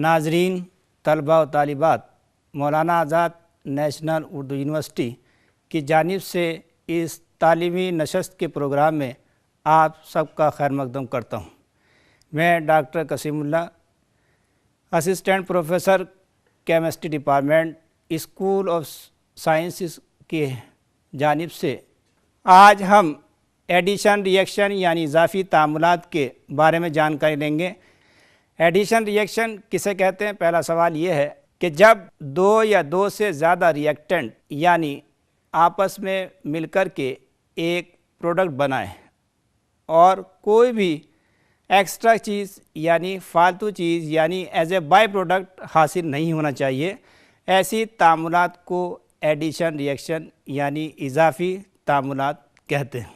नाजरीन, तलबा व तालिबात, मौलाना आज़ाद नेशनल उर्दू यूनिवर्सिटी की जानिब से इस तालीमी नशस्त के प्रोग्राम में आप सबका खैर मकदम करता हूँ। मैं doctor Kasimullah, assistant professor chemistry department, school of sciences की जानिब से आज हम एडिशन रिएक्शन यानी इजाफ़ी तामुलात के बारे में जानकारी लेंगे। एडिशन रिएक्शन किसे कहते हैं? पहला सवाल ये है कि जब दो या दो से ज़्यादा रिएक्टेंट यानी आपस में मिलकर के एक प्रोडक्ट बनाए और कोई भी एक्स्ट्रा चीज़ यानी फालतू चीज़ यानी एज ए बाई प्रोडक्ट हासिल नहीं होना चाहिए, ऐसी तामुलात को एडिशन रिएक्शन यानी इजाफ़ी तामुलात कहते हैं।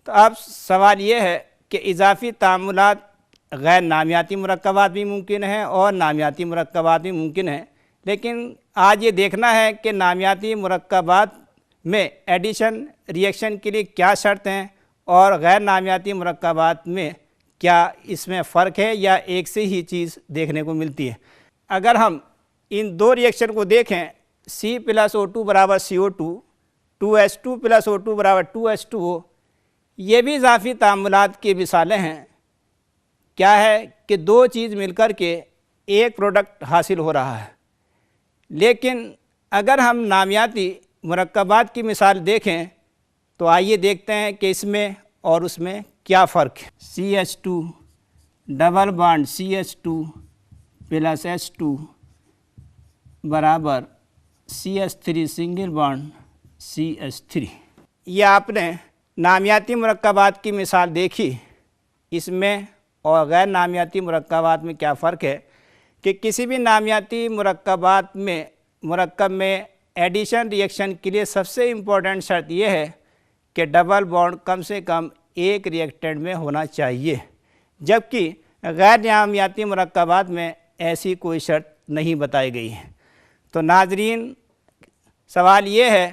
तो अब सवाल ये है कि इजाफ़ी तामुलात गैर नामियाती मुरक्कबात भी मुमकिन हैं और नामियाती मुरक्कबात भी मुमकिन हैं, लेकिन आज ये देखना है कि नामियाती मुरक्कबात में एडिशन रिएक्शन के लिए क्या शर्त हैं और गैर नामियाती मुरक्कबात में क्या इसमें फ़र्क है या एक से ही चीज़ देखने को मिलती है। अगर हम इन दो रिएक्शन को देखें, C+O2 बराबर CO2, 2H2 + O2 बराबर 2H2O, ये भी इजाफ़ी तामुलात की मिसालें हैं। क्या है कि दो चीज़ मिलकर के एक प्रोडक्ट हासिल हो रहा है, लेकिन अगर हम नामियाती मुरक्कबात की मिसाल देखें तो आइए देखते हैं कि इसमें और उसमें क्या फ़र्क है। CH2 double bond CH2 + H2 बराबर CH3 सिंगल बॉन्ड CH3। ये आपने नामियाती मुरक्कबात की मिसाल देखी। इसमें और गैर नामियाती मुरक्कबात में क्या फ़र्क है कि किसी भी नामियाती मुरक्कब में एडिशन रिएक्शन के लिए सबसे इम्पोर्टेंट शर्त यह है कि डबल बॉन्ड कम से कम एक रिएक्टेंट में होना चाहिए, जबकि गैर नामियाती मुरक्कबात में ऐसी कोई शर्त नहीं बताई गई है। तो नाजरीन, सवाल ये है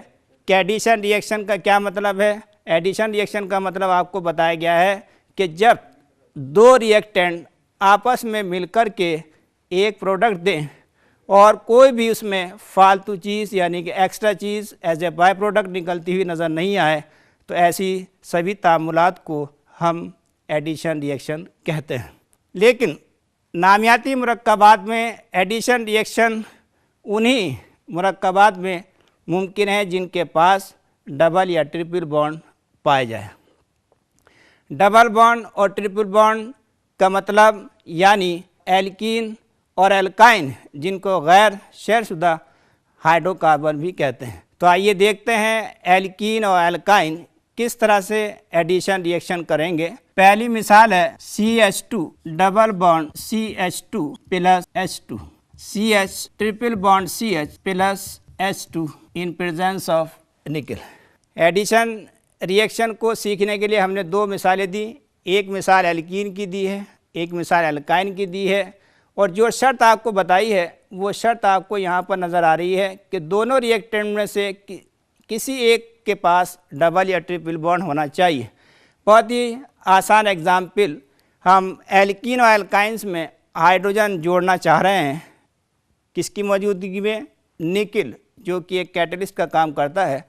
कि एडिशन रिएक्शन का क्या मतलब है। एडिशन रिएक्शन का मतलब आपको बताया गया है कि जब दो रिएक्टेंट आपस में मिलकर के एक प्रोडक्ट दें और कोई भी उसमें फालतू चीज़ यानी कि एक्स्ट्रा चीज़ एज ए बाय प्रोडक्ट निकलती हुई नज़र नहीं आए, तो ऐसी सभी तामुलात को हम एडिशन रिएक्शन कहते हैं। लेकिन नामियाती मुरक्कबात में एडिशन रिएक्शन उन्हीं मुरक्कबात में मुमकिन है जिनके पास डबल या ट्रिपल बॉन्ड पाए जाए। डबल बॉन्ड और ट्रिपल बॉन्ड का मतलब यानी एल्कीन और एल्काइन, जिनको गैर शेयरशुदा हाइड्रोकार्बन भी कहते हैं। तो आइए देखते हैं एल्कीन और एल्काइन किस तरह से एडिशन रिएक्शन करेंगे। पहली मिसाल है CH2 double bond CH2 + H2, CH triple bond CH + H2 in presence of nickel. Addition reaction को सीखने के लिए हमने दो मिसालें दी। एक मिसाल एल्कीन की दी है, एक मिसाल एल्काइन की दी है, और जो शर्त आपको बताई है वो शर्त आपको यहाँ पर नज़र आ रही है कि दोनों रिएक्टेंट में से किसी एक के पास डबल या ट्रिपल बॉन्ड होना चाहिए। बहुत ही आसान एग्जाम्पल, हम एल्कीन और एल्काइंस में हाइड्रोजन जोड़ना चाह रहे हैं। किसकी मौजूदगी में? निकिल, जो कि एक कैटलिस्ट का काम करता है।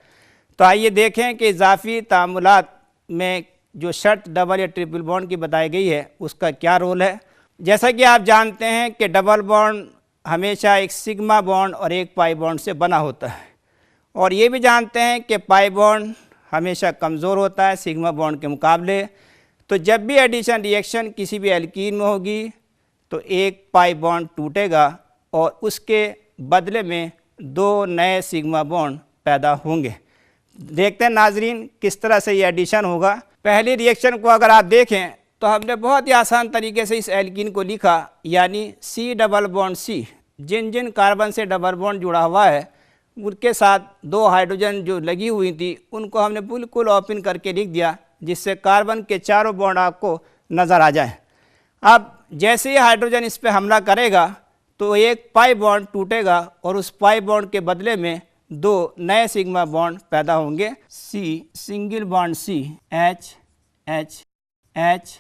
तो आइए देखें कि इजाफ़ी तामुलात में जो शर्त डबल या ट्रिपल बॉन्ड की बताई गई है उसका क्या रोल है। जैसा कि आप जानते हैं कि डबल बॉन्ड हमेशा एक सिग्मा बॉन्ड और एक पाई बॉन्ड से बना होता है, और ये भी जानते हैं कि पाई बॉन्ड हमेशा कमज़ोर होता है सिग्मा बॉन्ड के मुकाबले। तो जब भी एडिशन रिएक्शन किसी भी एल्कीन में होगी तो एक पाई बॉन्ड टूटेगा और उसके बदले में दो नए सिग्मा बॉन्ड पैदा होंगे। देखते हैं नाजरीन किस तरह से ये एडिशन होगा। पहली रिएक्शन को अगर आप देखें तो हमने बहुत ही आसान तरीके से इस एल्कीन को लिखा, यानी C डबल बॉन्ड C। जिन जिन कार्बन से डबल बॉन्ड जुड़ा हुआ है उनके साथ दो हाइड्रोजन जो लगी हुई थी उनको हमने बिल्कुल ओपन करके लिख दिया, जिससे कार्बन के चारों बॉन्ड आपको नज़र आ जाए। अब जैसे ही हाइड्रोजन इस पर हमला करेगा तो एक पाई बॉन्ड टूटेगा और उस पाई बॉन्ड के बदले में दो नए सिग्मा बॉन्ड पैदा होंगे। C single bond C H H H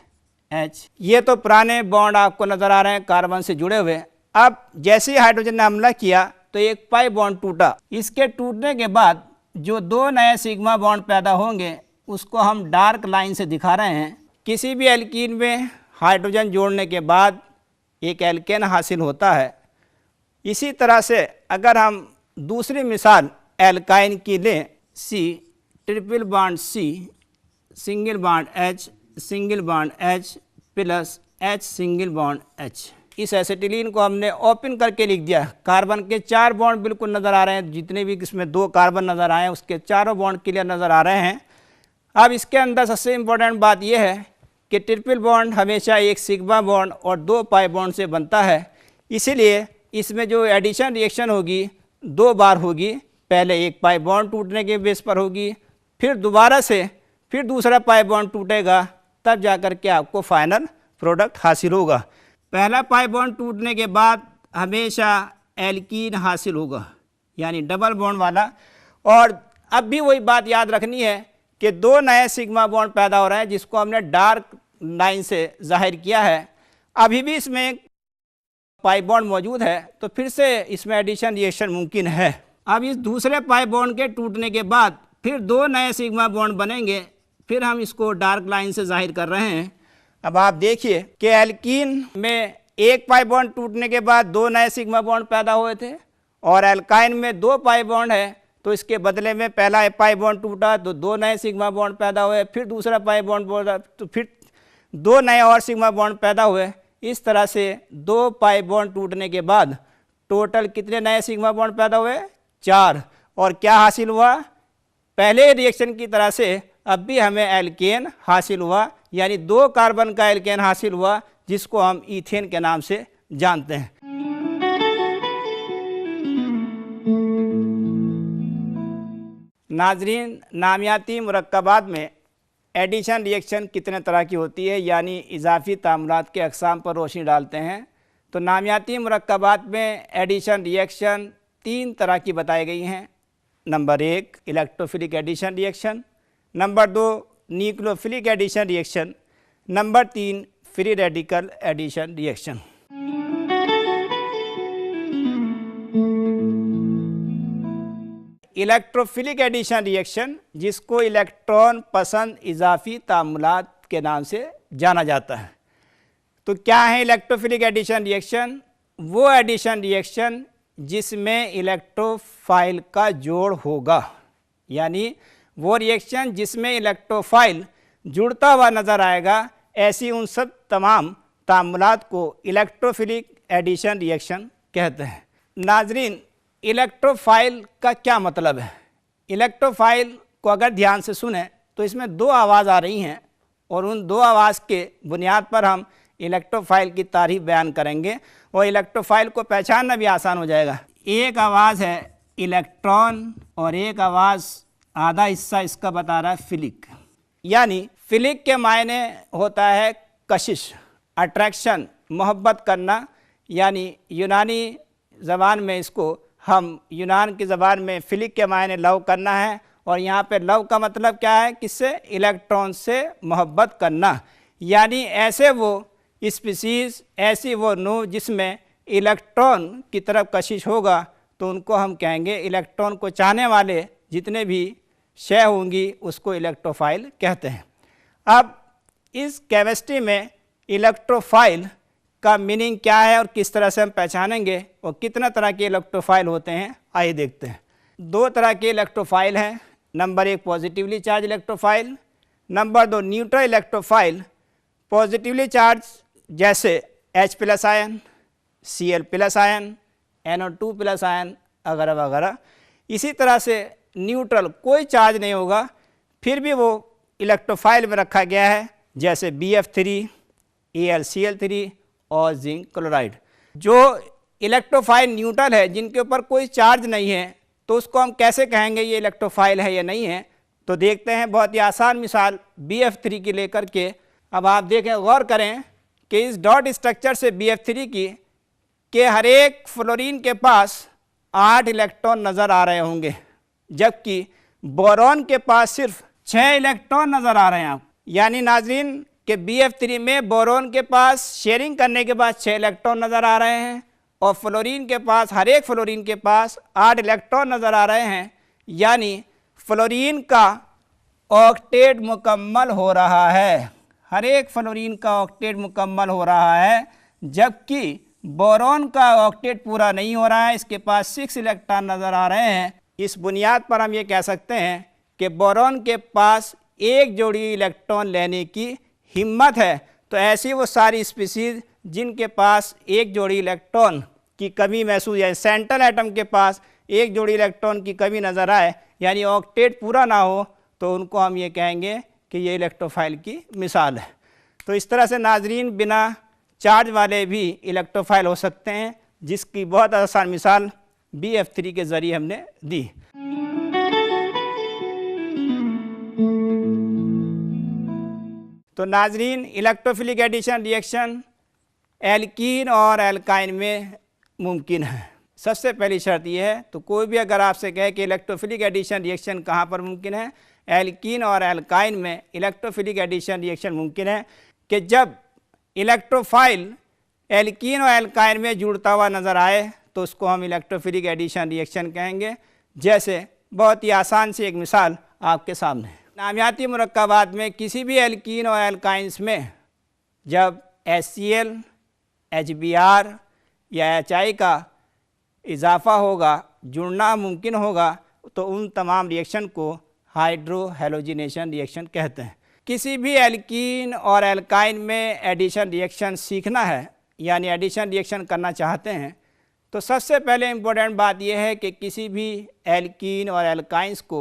H। ये तो पुराने बॉन्ड आपको नज़र आ रहे हैं कार्बन से जुड़े हुए। अब जैसे ही हाइड्रोजन ने हमला किया तो एक पाई बॉन्ड टूटा। इसके टूटने के बाद जो दो नए सिग्मा बॉन्ड पैदा होंगे उसको हम डार्क लाइन से दिखा रहे हैं। किसी भी एल्कीन में हाइड्रोजन जोड़ने के बाद एक एल्केन हासिल होता है। इसी तरह से अगर हम दूसरी मिसाल एल्काइन की लें, C triple bond C single bond H single bond H plus H single bond H। इस एसिटिलीन को हमने ओपन करके लिख दिया। कार्बन के 4 बॉन्ड बिल्कुल नज़र आ रहे हैं, जितने भी इसमें 2 कार्बन नज़र आए हैं उसके चारों बॉन्ड क्लियर नज़र आ रहे हैं। अब इसके अंदर सबसे इम्पोर्टेंट बात यह है कि ट्रिपल बॉन्ड हमेशा एक सिग्मा बॉन्ड और 2 पाई बॉन्ड से बनता है, इसीलिए इसमें जो एडिशन रिएक्शन होगी 2 बार होगी। पहले एक पाई बॉन्ड टूटने के बेस पर होगी, फिर दोबारा से फिर दूसरा पाई बॉन्ड टूटेगा, तब जाकर के आपको फाइनल प्रोडक्ट हासिल होगा। पहला पाई बॉन्ड टूटने के बाद हमेशा एल्कीन हासिल होगा, यानी डबल बॉन्ड वाला। और अब भी वही बात याद रखनी है कि 2 नए सिग्मा बॉन्ड पैदा हो रहे हैं जिसको हमने डार्क लाइन से जाहिर किया है। अभी भी इसमें पाई बॉन्ड मौजूद है तो फिर से इसमें एडिशन रिएक्शन मुमकिन है। अब इस दूसरे पाई बॉन्ड के टूटने के बाद फिर 2 नए सिग्मा बॉन्ड बनेंगे, फिर हम इसको डार्क लाइन से जाहिर कर रहे हैं। अब आप देखिए कि एल्कीन में एक पाई बॉन्ड टूटने के बाद 2 नए सिग्मा बॉन्ड पैदा हुए थे, और एल्काइन में 2 पाई बॉन्ड है तो इसके बदले में पहला पाई बॉन्ड टूटा तो 2 नए सिग्मा बॉन्ड पैदा हुए, फिर दूसरा पाई बॉन्ड बोला तो फिर 2 नए और सिग्मा बॉन्ड पैदा हुए। इस तरह से 2 पाई बॉन्ड टूटने के बाद टोटल कितने नए सिग्मा बॉन्ड पैदा हुए? 4। और क्या हासिल हुआ? पहले रिएक्शन की तरह से अब भी हमें एल्केन हासिल हुआ, यानी 2 कार्बन का एल्केन हासिल हुआ जिसको हम ईथेन के नाम से जानते हैं। नाजरीन, नामियाती मुरक्कबात में एडिशन रिएक्शन कितने तरह की होती है, यानी इजाफी तामुलात के अक़साम पर रोशनी डालते हैं। तो नामियाती मुरक्कबात में एडिशन रिएक्शन 3 तरह की बताई गई हैं। Number 1 electrophilic addition reaction, number 2 nucleophilic addition reaction, number 3 free radical addition reaction. Electrophilic addition reaction, जिसको इलेक्ट्रॉन पसंद इजाफी तामुलात के नाम से जाना जाता है। तो क्या है इलेक्ट्रोफिलिक एडिशन रिएक्शन? वो एडिशन रिएक्शन जिसमें इलेक्ट्रोफाइल का जोड़ होगा, यानी वो रिएक्शन जिसमें इलेक्ट्रोफाइल जुड़ता हुआ नज़र आएगा। ऐसी उन सब तमाम तामुलात को इलेक्ट्रोफिलिक एडिशन रिएक्शन कहते हैं। नाजरीन, इलेक्ट्रोफाइल का क्या मतलब है? इलेक्ट्रोफाइल को अगर ध्यान से सुने तो इसमें 2 आवाज़ आ रही हैं, और उन 2 आवाज़ के बुनियाद पर हम इलेक्ट्रोफाइल की तारीफ बयान करेंगे और इलेक्ट्रोफाइल को पहचानना भी आसान हो जाएगा। एक आवाज़ है इलेक्ट्रॉन और एक आवाज़ आधा हिस्सा इसका बता रहा है फिलिक। यानी फिलिक के मायने होता है कशिश, अट्रैक्शन, मोहब्बत करना। यानी यूनानी ज़बान में इसको हम यूनान की ज़बान में फिलिक के मायने लव करना है, और यहाँ पे लव का मतलब क्या है? किससे? इलेक्ट्रॉन से मोहब्बत करना। यानी ऐसे वो स्पीसीज़, ऐसी वो नूह जिसमें इलेक्ट्रॉन की तरफ कशिश होगा तो उनको हम कहेंगे, इलेक्ट्रॉन को चाहने वाले जितने भी शय होंगी उसको इलेक्ट्रोफाइल कहते हैं। अब इस केमिस्ट्री में इलेक्ट्रोफाइल का मीनिंग क्या है और किस तरह से हम पहचानेंगे और कितना तरह के इलेक्ट्रोफाइल होते हैं, आइए देखते हैं। 2 तरह के इलेक्ट्रोफाइल हैं। Number 1 positively charge electrophile, number 2 neutral electrophile. Positively charge जैसे H+ ion, Cl+ ion, NO2+ ion वगैरह वगैरह। इसी तरह से न्यूट्रल कोई चार्ज नहीं होगा फिर भी वो इलेक्ट्रोफाइल में रखा गया है, जैसे BF3, AlCl3 और जिंक क्लोराइड। जो इलेक्ट्रोफाइल न्यूट्रल है, जिनके ऊपर कोई चार्ज नहीं है, तो उसको हम कैसे कहेंगे ये इलेक्ट्रोफाइल है या नहीं है? तो देखते हैं बहुत ही आसान मिसाल BF3 की लेकर के। अब आप देखें, गौर करें कि इस डॉट स्ट्रक्चर से BF3 की के हर एक फ्लोरीन के पास 8 इलेक्ट्रॉन नज़र आ रहे होंगे, जबकि बोरॉन के पास सिर्फ 6 इलेक्ट्रॉन नज़र आ रहे हैं। यानी नाजरीन कि BF3 में बोरॉन के पास शेयरिंग करने के बाद 6 इलेक्ट्रॉन नज़र आ रहे हैं, और फ्लोरीन के पास, हर एक फ्लोरीन के पास 8 इलेक्ट्रॉन नज़र आ रहे हैं, यानी फ्लोरीन का ऑक्टेट मुकम्मल हो रहा है, हर एक फ्लोरीन का ऑक्टेट मुकम्मल हो रहा है, जबकि बोरॉन का ऑक्टेट पूरा नहीं हो रहा है, इसके पास 6 इलेक्ट्रॉन नज़र आ रहे हैं। इस बुनियाद पर हम ये कह सकते हैं कि बोरॉन के पास एक जोड़ी इलेक्ट्रॉन लेने की हिम्मत है। तो ऐसी वो सारी स्पीसीज जिनके पास एक जोड़ी इलेक्ट्रॉन की कमी महसूस है, सेंट्रल एटम के पास एक जोड़ी इलेक्ट्रॉन की कमी नज़र आए, यानी ऑक्टेट पूरा ना हो, तो उनको हम ये कहेंगे कि ये इलेक्ट्रोफाइल की मिसाल है। तो इस तरह से नाजरीन बिना चार्ज वाले भी इलेक्ट्रोफाइल हो सकते हैं, जिसकी बहुत आसान मिसाल BF3 के ज़रिए हमने दी। तो नाजरीन इलेक्ट्रोफिलिक एडिशन रिएक्शन एल्कीन और एल्काइन में मुमकिन है। सबसे पहली शर्त यह है, तो कोई भी अगर आपसे कहे कि इलेक्ट्रोफिलिक एडिशन रिएक्शन कहाँ पर मुमकिन है, एल्कीन और एल्काइन में इलेक्ट्रोफिलिक एडिशन रिएक्शन मुमकिन है कि जब इलेक्ट्रोफाइल एल्कीन और एल्काइन में जुड़ता हुआ नज़र आए तो उसको हम इलेक्ट्रोफिलिक एडिशन रिएक्शन कहेंगे। जैसे बहुत ही आसान सी एक मिसाल आपके सामने, नामियाती मुरक्कबात में किसी भी एल्कीन और एल्काइंस में जब HCl, HBr या HI का इजाफा होगा, जुड़ना मुमकिन होगा, तो उन तमाम रिएक्शन को हाइड्रो हैलोजिनेशन रिएक्शन कहते हैं। किसी भी एल्कीन और एल्काइन में एडिशन रिएक्शन सीखना है, यानी एडिशन रिएक्शन करना चाहते हैं, तो सबसे पहले इम्पोर्टेंट बात यह है कि किसी भी एल्कीन और एल्काइंस को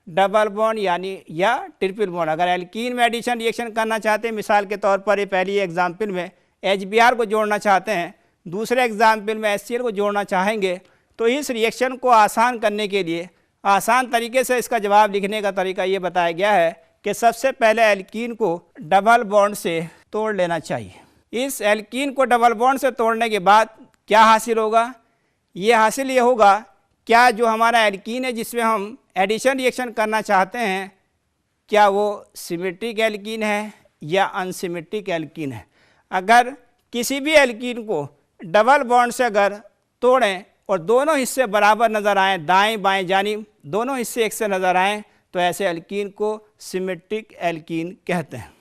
डबल बॉन्ड यानी या ट्रिपल बॉन्ड, अगर एल्कीन में एडिशन रिएक्शन करना चाहते हैं, मिसाल के तौर पर ये पहली एग्जाम्पल में HBr को जोड़ना चाहते हैं, दूसरे एग्जाम्पल में HCl को जोड़ना चाहेंगे, तो इस रिएक्शन को आसान करने के लिए आसान तरीके से इसका जवाब लिखने का तरीका ये बताया गया है कि सबसे पहले एल्कीन को डबल बॉन्ड से तोड़ लेना चाहिए। इस एल्कीन को डबल बॉन्ड से तोड़ने के बाद क्या हासिल होगा? ये हासिल ये होगा, क्या जो हमारा एल्कीन है जिसमें हम एडिशन रिएक्शन करना चाहते हैं, क्या वो सिमेट्रिक एल्कीन है या अनसिमेट्रिक एल्कीन है। अगर किसी भी एल्कीन को डबल बॉन्ड से अगर तोड़ें और दोनों हिस्से बराबर नज़र आएँ, दाएं बाएं जानिब दोनों हिस्से एक से नज़र आएँ, तो ऐसे एल्कीन को सिमेट्रिक एल्कीन कहते हैं।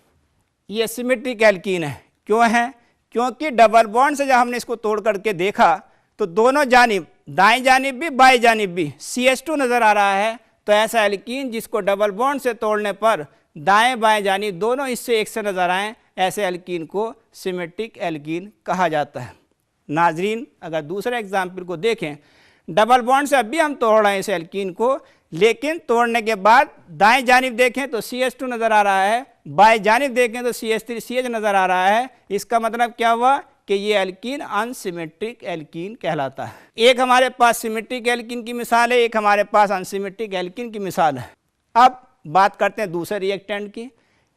ये सिमेट्रिक एल्कीन है, क्यों है? क्योंकि डबल बॉन्ड से जब हमने इसको तोड़ करके देखा तो दोनों जानिब, दाएं जानिब भी बाएं जानिब भी CH2 नज़र आ रहा है। तो ऐसा एल्कीन जिसको डबल बॉन्ड से तोड़ने पर दाएं बाएं जानिब दोनों हिस्से एक से नज़र आएँ, ऐसे एल्कीन को सिमेट्रिक एल्कीन कहा जाता है। नाजरीन अगर दूसरे एग्जाम्पल को देखें, डबल बॉन्ड से अब भी हम तोड़ रहे हैं इस एल्कीन को, लेकिन तोड़ने के बाद दाएं जानिब देखें तो CH2 नज़र आ रहा है, बाएं जानिब देखें तो CH3CH नज़र आ रहा है। इसका मतलब क्या हुआ कि ये एल्कीन अनसिमेट्रिक एल्कीन कहलाता है। एक हमारे पास सिमेट्रिक एल्कीन की मिसाल है, एक हमारे पास अनसिमेट्रिक एल्कीन की मिसाल है। अब बात करते हैं दूसरे रिएक्टेंट की।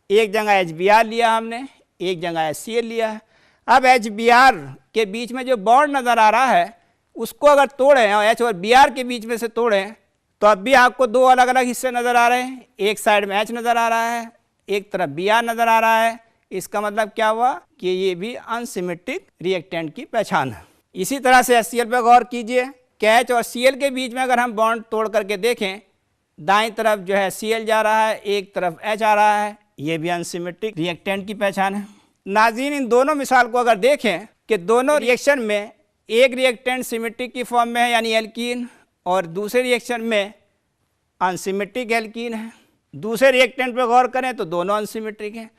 एक जगह HBr लिया हमने, एक जगह HCl लिया है। अब HBr के बीच में जो बॉन्ड नज़र आ रहा है उसको अगर तोड़ें और H और Br के बीच में से तोड़ें तो अब भी आपको दो अलग अलग हिस्से नज़र आ रहे हैं। एक साइड में H नज़र आ रहा है, एक तरफ Br नज़र आ रहा है। इसका मतलब क्या हुआ कि ये भी अनसिमेट्रिक रिएक्टेंट की पहचान है। इसी तरह से HCl पर गौर कीजिए कि H और Cl के बीच में अगर हम बॉन्ड तोड़ करके देखें, दाईं तरफ जो है Cl जा रहा है, एक तरफ H आ रहा है, ये भी अनसिमेट्रिक रिएक्टेंट की पहचान है। नाज़रीन इन दोनों मिसाल को अगर देखें कि दोनों रिएक्शन में एक रिएक्टेंट सिमेट्रिक की फॉर्म में है यानी एल्कीन, और दूसरे रिएक्शन में अनसिमेट्रिक एल्कीन है। दूसरे रिएक्टेंट पर गौर करें तो दोनों अनसिमेट्रिक हैं।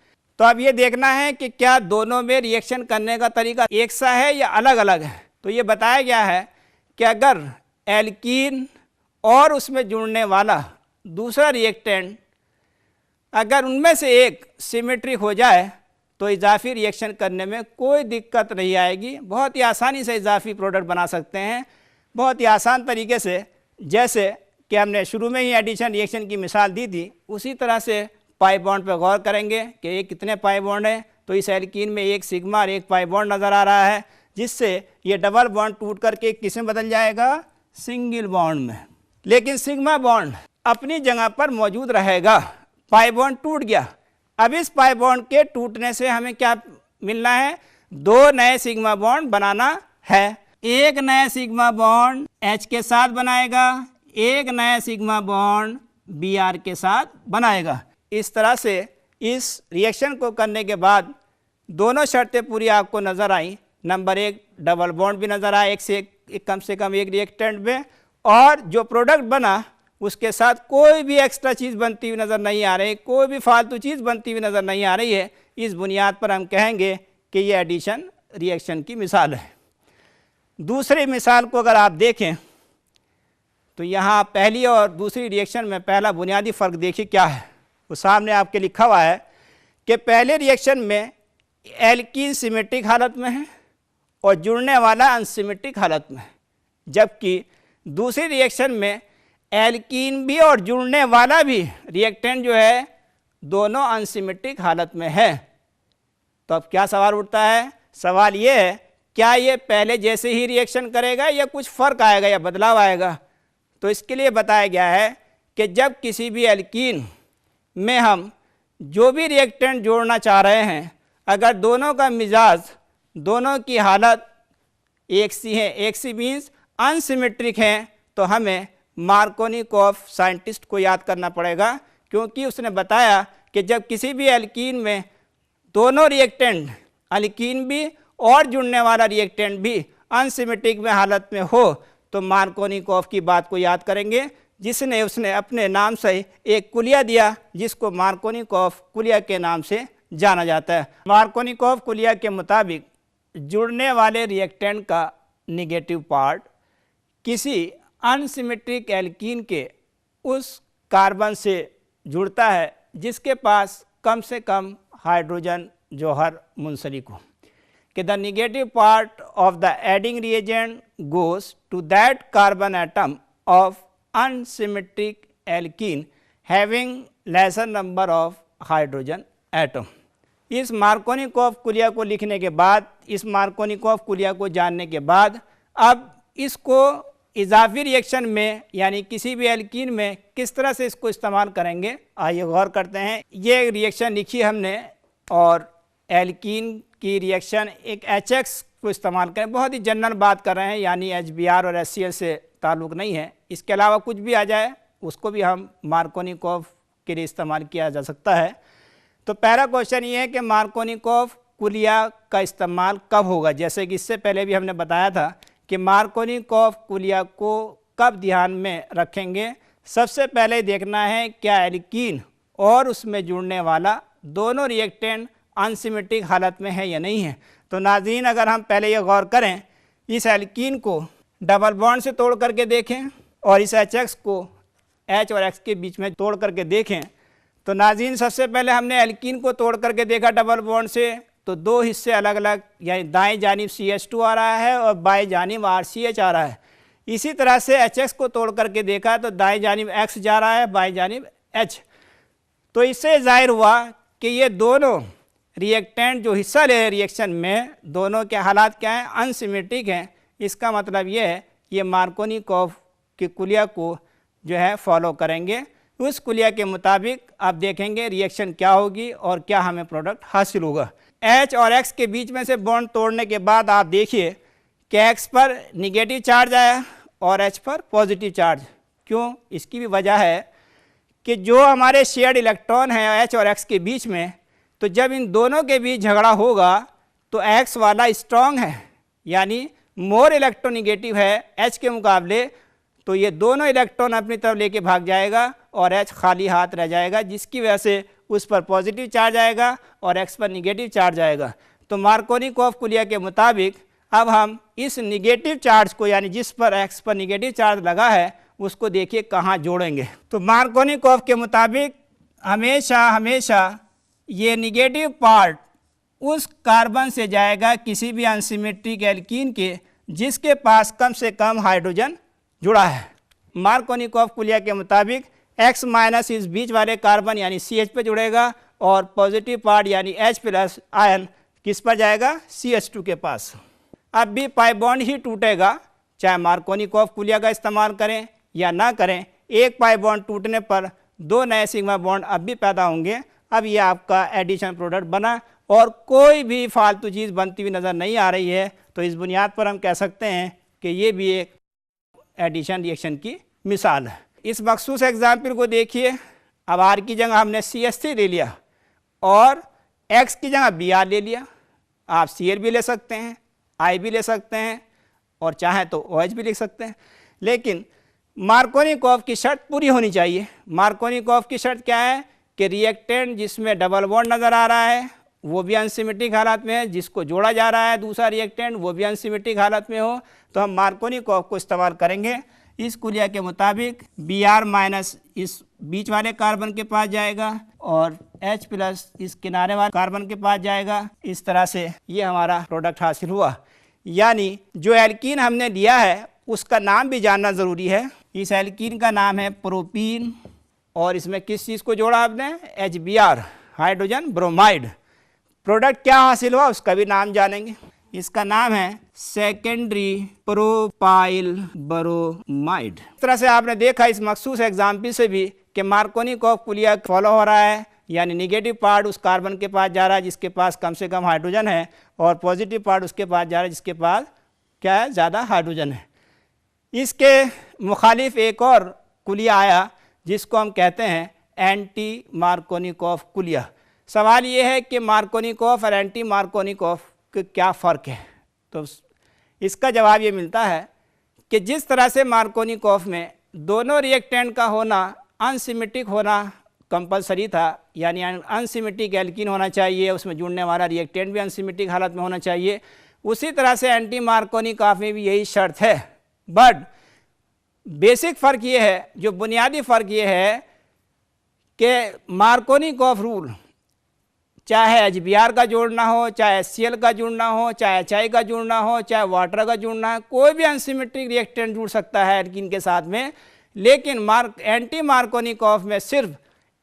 तो अब ये देखना है कि क्या दोनों में रिएक्शन करने का तरीका एक सा है या अलग अलग है। तो ये बताया गया है कि अगर एल्कीन और उसमें जुड़ने वाला दूसरा रिएक्टेंट अगर उनमें से एक सिमेट्रिक हो जाए तो इजाफी रिएक्शन करने में कोई दिक्कत नहीं आएगी। बहुत ही आसानी से इजाफी प्रोडक्ट बना सकते हैं, बहुत ही आसान तरीके से। जैसे कि हमने शुरू में ही एडिशन रिएक्शन की मिसाल दी थी, उसी तरह से पाई बॉन्ड पर गौर करेंगे कि ये कितने पाई बॉन्ड हैं। तो इस एल्कीन में एक सिग्मा और एक पाई बॉन्ड नज़र आ रहा है, जिससे ये डबल बॉन्ड टूट करके किस में बदल जाएगा? सिंगल बॉन्ड में। लेकिन सिग्मा बॉन्ड अपनी जगह पर मौजूद रहेगा, पाई बॉन्ड टूट गया। अब इस पाई बॉन्ड के टूटने से हमें क्या मिलना है? दो नए सिग्मा बॉन्ड बनाना है। एक नया सिग्मा बॉन्ड H के साथ बनाएगा, एक नया सिग्मा बॉन्ड Br के साथ बनाएगा। इस तरह से इस रिएक्शन को करने के बाद दोनों शर्तें पूरी आपको नज़र आई। नंबर 1 डबल बॉन्ड भी नज़र आया एक से कम एक रिएक्टेंट में, और जो प्रोडक्ट बना उसके साथ कोई भी एक्स्ट्रा चीज़ बनती हुई नज़र नहीं आ रही, कोई भी फालतू चीज़ बनती हुई नज़र नहीं आ रही है। इस बुनियाद पर हम कहेंगे कि ये एडिशन रिएक्शन की मिसाल है। दूसरी मिसाल को अगर आप देखें तो यहाँ पहली और दूसरी रिएक्शन में पहला बुनियादी फ़र्क देखिए क्या है। वो सामने आपके लिखा हुआ है कि पहले रिएक्शन में एल्कीन सिमेट्रिक हालत में है और जुड़ने वाला अनसिमेट्रिक हालत में है, जबकि दूसरी रिएक्शन में एल्कीन भी और जुड़ने वाला भी रिएक्टेंट जो है दोनों अनसिमेट्रिक हालत में है। तो अब क्या सवाल उठता है? सवाल ये है, क्या ये पहले जैसे ही रिएक्शन करेगा या कुछ फ़र्क आएगा या बदलाव आएगा? तो इसके लिए बताया गया है कि जब किसी भी एल्कीन में हम जो भी रिएक्टेंट जोड़ना चाह रहे हैं, अगर दोनों का मिजाज, दोनों की हालत एक सी है, एक सी मीन्स अनसिमेट्रिक हैं, तो हमें मार्कोनिकॉफ साइंटिस्ट को याद करना पड़ेगा, क्योंकि उसने बताया कि जब किसी भी एल्कीन में दोनों रिएक्टेंट, एल्कीन भी और जुड़ने वाला रिएक्टेंट भी अनसिमेट्रिक में हालत में हो, तो मार्कोनिकॉफ की बात को याद करेंगे, जिसने उसने अपने नाम से एक कुलिया दिया जिसको मार्कोनिकॉफ कुलिया के नाम से जाना जाता है। मार्कोनिकॉफ कुलिया के मुताबिक जुड़ने वाले रिएक्टेंट का निगेटिव पार्ट किसी अनसिमेट्रिक एल्कीन के उस कार्बन से जुड़ता है जिसके पास कम से कम हाइड्रोजन जौहर मुंसलिक हो, कि the negative part of the adding reagent goes to that carbon atom of unsymmetric alkene having lesser number of hydrogen atom. इस मार्कोनिकॉफ कुलिया को लिखने के बाद, इस मार्कोनिकॉफ कुलिया को जानने के बाद, अब इसको इजाफी रिएक्शन में यानी किसी भी एल्कीन में किस तरह से इसको इस्तेमाल करेंगे, आइए गौर करते हैं। ये रिएक्शन लिखी हमने और एल्कीन की रिएक्शन एक HX को इस्तेमाल करें, बहुत ही जनरल बात कर रहे हैं, यानी HBr और HCl से ताल्लुक़ नहीं है। इसके अलावा कुछ भी आ जाए उसको भी हम मार्कोनिकॉफ के लिए इस्तेमाल किया जा सकता है। तो पहला क्वेश्चन ये है कि मार्कोनिकॉफ कुलिया का इस्तेमाल कब होगा। जैसे कि इससे पहले भी हमने बताया था कि मार्कोनिकॉफ कुलिया को कब ध्यान में रखेंगे। सबसे पहले देखना है क्या एल्कीन और उसमें जुड़ने वाला दोनों रिएक्टेंट अनसिमेट्रिक हालत में है या नहीं है। तो नाज़रीन, अगर हम पहले ये गौर करें, इस एल्कीन को डबल बॉन्ड से तोड़ करके देखें और इस HX को H और X के बीच में तोड़ करके देखें, तो नाज़रीन सबसे पहले हमने एल्कीन को तोड़ करके देखा डबल बॉन्ड से, तो दो हिस्से अलग अलग, यानी दाएं जानिब CH2 आ रहा है और बाएं जानिब RCH आ रहा है। इसी तरह से HX को तोड़ करके देखा तो दाएं जानिब X जा रहा है, बाएं जानिब H। तो इससे जाहिर हुआ कि ये दोनों रिएक्टेंट जो हिस्सा ले रहे रिएक्शन में, दोनों के हालात क्या हैं? अनसिमेट्रिक हैं। इसका मतलब ये है ये मार्कोनिकॉफ की कुलिया को जो है फॉलो करेंगे। उस कुलिया के मुताबिक आप देखेंगे रिएक्शन क्या होगी और क्या हमें प्रोडक्ट हासिल होगा। H और X के बीच में से बॉन्ड तोड़ने के बाद आप देखिए कि X पर निगेटिव चार्ज आया और H पर पॉजिटिव चार्ज। क्यों? इसकी भी वजह है कि जो हमारे शेयर्ड इलेक्ट्रॉन हैं H और X के बीच में, तो जब इन दोनों के बीच झगड़ा होगा तो X वाला स्ट्रॉन्ग है, यानी मोर इलेक्ट्रोनिगेटिव है H के मुकाबले, तो ये दोनों इलेक्ट्रॉन अपनी तरफ लेके भाग जाएगा और H खाली हाथ रह जाएगा, जिसकी वजह से उस पर पॉजिटिव चार्ज आएगा और X पर निगेटिव चार्ज आएगा। तो मार्कोनिकॉफ कुलिया के मुताबिक अब हम इस निगेटिव चार्ज को, यानी जिस पर X पर निगेटिव चार्ज लगा है, उसको देखिए कहाँ जोड़ेंगे। तो मार्कोनिकॉफ के मुताबिक हमेशा ये निगेटिव पार्ट उस कार्बन से जाएगा किसी भी अनसिमेट्रिक एल्कीन के जिसके पास कम से कम हाइड्रोजन जुड़ा है। मार्कोनिकॉफ कुलिया के मुताबिक X माइनस इस बीच वाले कार्बन यानी CH पे जुड़ेगा और पॉजिटिव पार्ट यानी H प्लस आयन किस पर जाएगा? CH2 के पास। अब भी पाई बॉन्ड ही टूटेगा, चाहे मार्कोनिकॉफ कुलिया का इस्तेमाल करें या ना करें। एक पाई बॉन्ड टूटने पर दो नए सिग्मा बॉन्ड अब भी पैदा होंगे। अब ये आपका एडिशन प्रोडक्ट बना और कोई भी फालतू चीज़ बनती हुई नज़र नहीं आ रही है। तो इस बुनियाद पर हम कह सकते हैं कि ये भी एक एडिशन रिएक्शन की मिसाल है। इस मखसूस एग्जाम्पल को देखिए। अब R की जगह हमने CH3 ले लिया और X की जगह Br ले लिया। आप Cl भी ले सकते हैं, I भी ले सकते हैं और चाहें तो OH भी लिख सकते हैं, लेकिन मार्कोनिकॉफ की शर्त पूरी होनी चाहिए। मार्कोनिकॉफ की शर्त क्या है कि रिएक्टेंट जिसमें डबल बॉन्ड नज़र आ रहा है वो भी अनसिमेट्रिक हालत में है, जिसको जोड़ा जा रहा है दूसरा रिएक्टेंट वो भी अनसिमेट्रिक हालत में हो, तो हम मार्कोनिकॉफ को इस्तेमाल करेंगे। इस कुलिया के मुताबिक Br माइनस इस बीच वाले कार्बन के पास जाएगा और H प्लस इस किनारे वाले कार्बन के पास जाएगा। इस तरह से ये हमारा प्रोडक्ट हासिल हुआ। यानी जो एल्कीन हमने लिया है उसका नाम भी जानना ज़रूरी है। इस एल्कीन का नाम है प्रोपीन और इसमें किस चीज़ को जोड़ा आपने, HBr हाइड्रोजन ब्रोमाइड। प्रोडक्ट क्या हासिल हुआ उसका भी नाम जानेंगे। इसका नाम है सेकेंडरी प्रोपाइल ब्रोमाइड। इस तरह से आपने देखा इस मखसूस एग्जाम्पल से भी कि मार्कोनिकॉफ कुलिया फॉलो हो रहा है, यानी निगेटिव पार्ट उस कार्बन के पास जा रहा है जिसके पास कम से कम हाइड्रोजन है और पॉजिटिव पार्ट उसके पास जा रहा है जिसके पास क्या है, ज़्यादा हाइड्रोजन है। इसके मुखालिफ एक और कुलिया आया जिसको हम कहते हैं एंटी मार्कोनिकॉफ कुलिया। सवाल ये है कि मार्कोनिकॉफ और एंटी मार्कोनिकॉफ का क्या फ़र्क है, तो इसका जवाब ये मिलता है कि जिस तरह से मार्कोनिकॉफ में दोनों रिएक्टेंट का होना अनसिमेट्रिक होना कंपलसरी था, यानी अनसिमेट्रिक एल्कीन होना चाहिए, उसमें जुड़ने वाला रिएक्टेंट भी अनसिमेट्रिक हालत में होना चाहिए, उसी तरह से एंटी मार्कोनिकॉफ में भी यही शर्त है। बट बेसिक फ़र्क ये है, जो बुनियादी फ़र्क ये है कि मार्कोनिकॉफ रूल चाहे HBr का जोड़ना हो, चाहे HCl का जुड़ना हो, चाहे HI का जुड़ना हो, चाहे वाटर का जुड़ना है, कोई भी अनसिमेट्रिक रिएक्टेंट जुड़ सकता है एल्कीन के साथ में, लेकिन एंटी मार्कोनिकॉफ में सिर्फ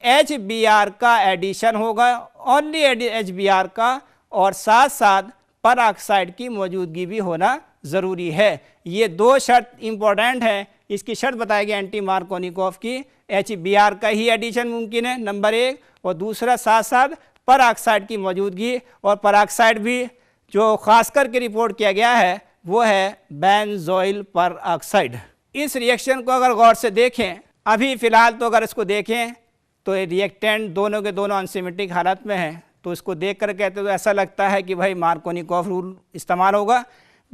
HBr का एडिशन होगा, ओनली HBr का, और साथ साथ पर ऑक्साइड की मौजूदगी भी होना ज़रूरी है। ये दो शर्त इम्पोर्टेंट है। इसकी शर्त बताएगी एंटी मार्कोनिकॉफ की, HBr का ही एडिशन मुमकिन है नंबर एक, और दूसरा साथ साथ पर ऑक्साइड की मौजूदगी, और पर ऑक्साइड भी जो ख़ास करके रिपोर्ट किया गया है वो है बेंजोइल पर ऑक्साइड। इस रिएक्शन को अगर गौर से देखें, अभी फ़िलहाल तो अगर इसको देखें तो रिएक्टेंट दोनों के दोनों अनसिमेट्रिक हालत में हैं, तो इसको देख कर कहते तो ऐसा लगता है कि भाई मार्कोनिकॉफ रूल इस्तेमाल होगा।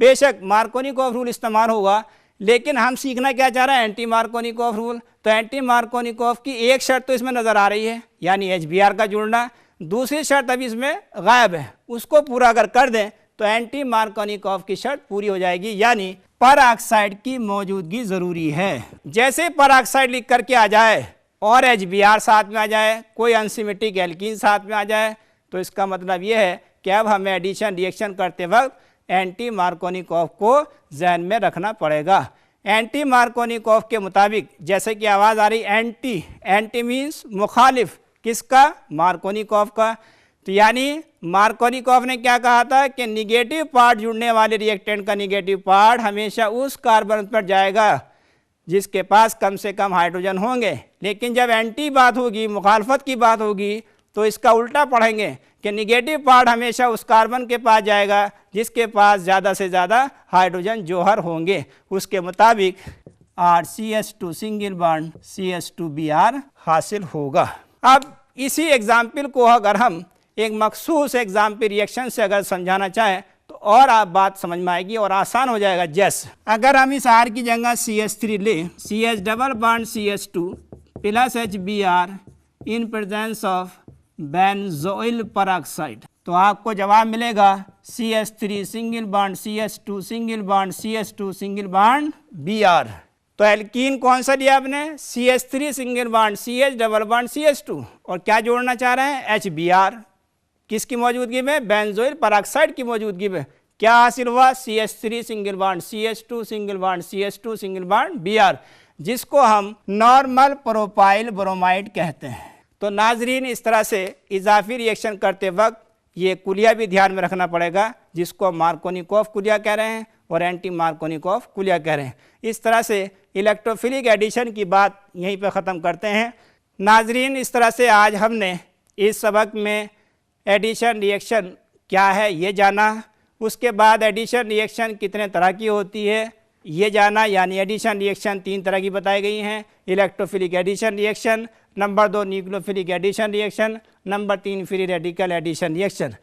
बेशक मार्कोनिकॉफ रूल इस्तेमाल होगा, लेकिन हम सीखना क्या चाह रहे हैं, एंटी मार्कोनिकॉफ रूल। तो एंटी मार्कोनिकॉफ की एक शर्त तो इसमें नज़र आ रही है, यानी HBr का जुड़ना, दूसरी शर्त अभी इसमें गायब है, उसको पूरा अगर कर दें तो एंटी मार्कोनिकॉफ की शर्त पूरी हो जाएगी, यानी पर ऑक्साइड की मौजूदगी ज़रूरी है। जैसे पर ऑक्साइड लिख करके आ जाए और HBr साथ में आ जाए, कोई अनसिमेट्रिक एल्कीन साथ में आ जाए, तो इसका मतलब ये है कि अब हमें एडिशन रिएक्शन करते वक्त एंटी मार्कोनिकॉफ को जहन में रखना पड़ेगा। एंटी मार्कोनिकॉफ के मुताबिक, जैसे कि आवाज़ आ रही एंटी, एंटी मीन्स मुखालिफ, किसका, मार्कोनिकॉफ का। तो यानी मार्कोनिकॉफ ने क्या कहा था कि निगेटिव पार्ट जुड़ने वाले रिएक्टेंट का निगेटिव पार्ट हमेशा उस कार्बन पर जाएगा जिसके पास कम से कम हाइड्रोजन होंगे, लेकिन जब एंटी बात होगी, मुखालफत की बात होगी, तो इसका उल्टा पढ़ेंगे कि निगेटिव पार्ट हमेशा उस कार्बन के पास जाएगा जिसके पास ज़्यादा से ज़्यादा हाइड्रोजन जोहर होंगे। उसके मुताबिक RCH2 सिंगल बॉन्ड CH2Br हासिल होगा। अब इसी एग्जाम्पल को अगर हम एक मखसूस एग्जाम्पल रिएक्शन से अगर समझाना चाहें तो और आप बात समझ में आएगी और आसान हो जाएगा। जैसे अगर हम इस R की जगह CH3 लें, CH double bond CH2 plus HBr in presence of benzoyl peroxide, तो आपको जवाब मिलेगा CH3 single bond CH2 single bond CH2 single bond Br। तो एल्कीन कौन सा लिया आपने, CH3 single bond CH double bond CH2, और क्या जोड़ना चाह रहे हैं, HBr, किसकी मौजूदगी में, बेंजोइल परऑक्साइड की मौजूदगी में। क्या हासिल हुआ, CH3 single bond CH2 single bond CH2 single bond Br, जिसको हम नॉर्मल प्रोपाइल ब्रोमाइड कहते हैं। तो नाजरीन, इस तरह से इजाफी रिएक्शन करते वक्त ये कुलिया भी ध्यान में रखना पड़ेगा, जिसको मार्कोनिकॉफ कुलिया कह रहे हैं और एंटी मार्कोनिकॉफ कुलिया कह रहे हैं। इस तरह से इलेक्ट्रोफिलिक एडिशन की बात यहीं पर ख़त्म करते हैं। नाजरीन, इस तरह से आज हमने इस सबक में एडिशन रिएक्शन क्या है ये जाना, उसके बाद एडिशन रिएक्शन कितने तरह की होती है ये जाना, यानी एडिशन रिएक्शन 3 तरह की बताई गई हैं। Electrophilic addition reaction, number 2 nucleophilic addition reaction, number 3 free radical addition reaction.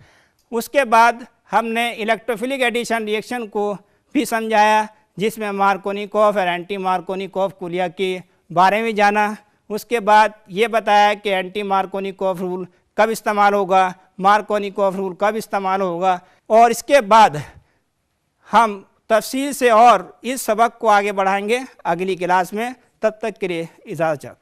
उसके बाद हमने इलेक्ट्रोफिलिक एडिशन रिएक्शन को भी समझाया, जिसमें मार्कोनिकॉफ और एंटी मार्कोनिकॉफ कुलिया के बारे में जाना। उसके बाद ये बताया कि एंटी मार्कोनिकॉफ रूल कब इस्तेमाल होगा, मार्कोनिकॉफ रूल कब इस्तेमाल होगा, और इसके बाद हम तफसील से और इस सबक को आगे बढ़ाएंगे अगली क्लास में। तब तक के लिए इजाज़त।